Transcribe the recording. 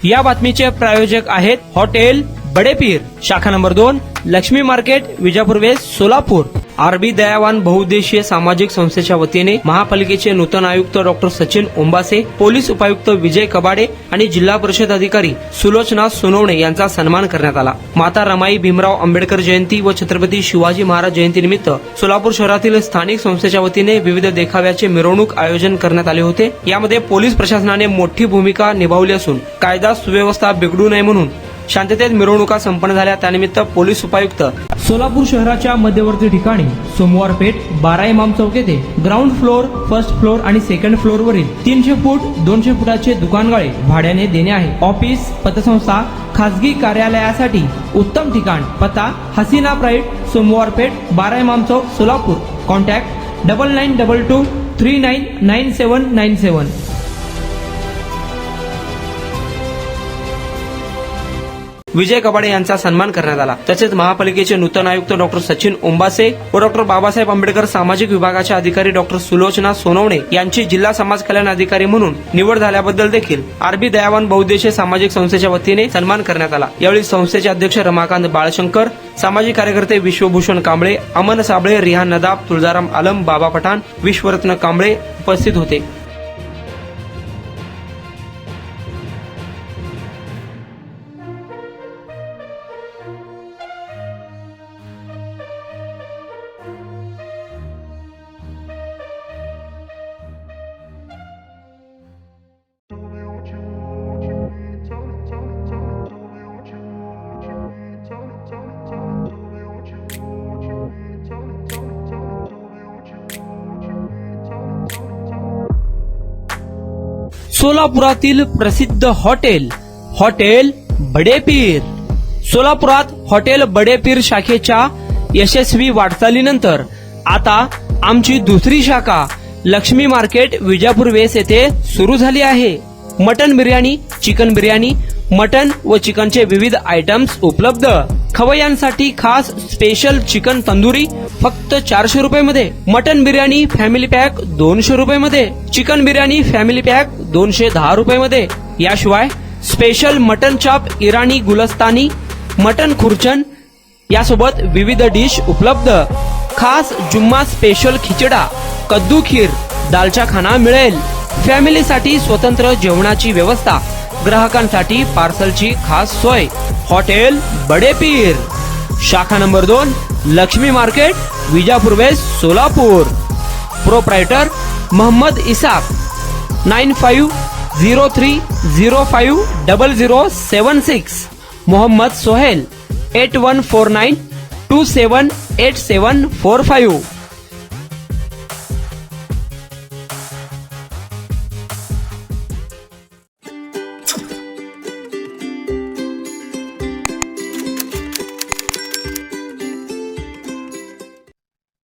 या बातमीचे प्रायोजक आहेत हॉटेल बडेपीर, शाखा number 2, Laxmi market, Vijapur west, Solapur. RB Dayawan बहुउद्देशीय सामाजिक संस्थेच्या वतीने महापालिकेचे नूतन आयुक्त डॉक्टर सचिन ओंबासे, पोलीस उपायुक्त विजय कबाडे आणि जिल्हा परिषद अधिकारी सुलोचना सोनवणे यांचा सन्मान करण्यात आला। माता रमाई भीमराव आंबेडकर जयंती व छत्रपती शिवाजी महाराज जयंतीनिमित्त सोलापूर शहरातील स्थानिक संस्थेच्या वतीने विविध देखाव्याचे मिरवणूक आयोजन करण्यात आले होते। यामध्ये पोलीस प्रशासनाने मोठी भूमिका निभावली असून कायदा सुव्यवस्था बिघडू नये म्हणून शांततेत मिरवणुका संपन्न झाल्या। त्यानिमित्त पोलीस उपायुक्त सोलापूर शहराच्या मध्यवर्ती ठिकाणी सोमवार पेठ 12 इमाम चौक येथे ग्राउंड फ्लोर, फर्स्ट फ्लोर आणि सेकंड फ्लोर वरील 300 फूट 200 फुटाचे दुकानगाळे भाड्याने देणे आहे। ऑफिस, पतसंस्था, खासगी कार्यालयासाठी उत्तम ठिकाण। पत्ता हसीना प्राईड, सोमवार पेठ 12 इमाम चौक, सोलापूर। कॉन्टॅक्ट 9922 399797। विजय कबाडे यांचा सन्मान करण्यात आला। तसेच महापालिकेचे नूतन आयुक्त डॉक्टर सचिन ओंबासे व डॉक्टर बाबासाहेब आंबेडकर सामाजिक विभागाचे अधिकारी डॉक्टर सुलोचना सोनवणे यांची जिल्हा समाज कल्याण अधिकारी म्हणून निवड झाल्याबद्दल देखील आरबी दयावान बहुउद्देशीय सामाजिक संस्थेच्या वतीने सन्मान करण्यात आला। यावेळी संस्थेचे अध्यक्ष रमाकांत बाळशंकर, सामाजिक कार्यकर्ते विश्वभूषण कांबळे, अमन साबळे, रिहान नदाब, तुळजाराम आलम, बाबा पठाण, विश्वरत्न कांबळे उपस्थित होते। सोलापुरातील प्रसिद्ध हॉटेल बडेपीर। सोलापुरात हॉटेल बडेपीर शाखेच्या यशस्वी वाटचालीनंतर आता आमची दुसरी शाखा लक्ष्मी मार्केट, विजापूर वेस्ट येथे सुरू झाली आहे। Mutton biryani, chicken biryani, mutton व चिकनचे विविध आयटम्स उपलब्ध। खवय्यांसाठी खास स्पेशल चिकन तंदुरी फक्त 400 रुपये मध्ये, मटन बिर्याणी फॅमिली पॅक 200 रुपये मध्ये, चिकन बिर्याणी फॅमिली पॅक 210 रुपये मध्ये। याशिवाय स्पेशल मटन चाप, इराणी गुलस्तानी, मटन खुर्चन यासोबत विविध डिश उपलब्ध। खास जुम्मा स्पेशल खिचडा, कद्दू खीर, दालचा खाना मिळेल। फॅमिलीसाठी स्वतंत्र जेवणाची व्यवस्था, ग्राहकांसाठी पार्सलची खास सोय। हॉटेल बडेपीर, शाखा number 2, Laxmi market, Vijapur west, Solapur. Proprietor Mohammed Isaq, 9503050076। Mohammed Sohel, 8149278745।